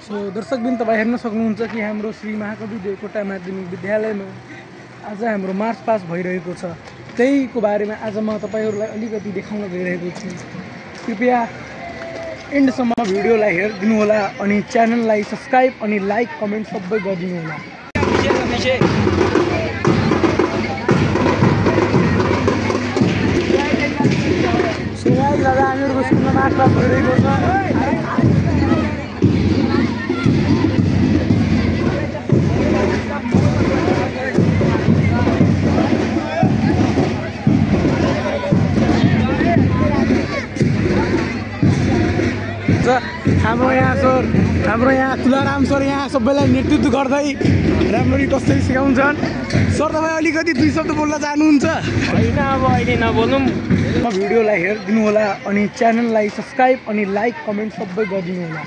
So दर्शकबिन तपाईँ हेर्न सक्नुहुन्छ कि हाम्रो श्री महाकवि देवकोटा माध्यमिक विद्यालयमा आज हाम्रो मार्च पास भइरहेको छ। त्यहीको बारेमा आज म तपाईहरुलाई अलिकति देखाउन गइरहेको छु। कृपया एन्डसम्म भिडियोलाई हेरिदिनु होला अनि च्यानललाई सब्स्क्राइब अनि लाइक कमेन्ट सबै गरिदिनु होला। सो गाइस आज हामीहरुको स्कुलमा मार्च पास भइरहेको छ। हाम्रो यहाँ तुलाराम सर यहाँ सबैलाई नेतृत्व गर्दै राम्ररी कसरी सिकाउँछन्। सर तपाईँ अलिकति दुई शब्द बोल्न चाहनुहुन्छ? होइन, अब अहिले नबोलौँ। भिडियोलाई हेरिदिनु होला अनि च्यानललाई सब्स्क्राइब अनि लाइक कमेन्ट सबै गरिदिनु होला।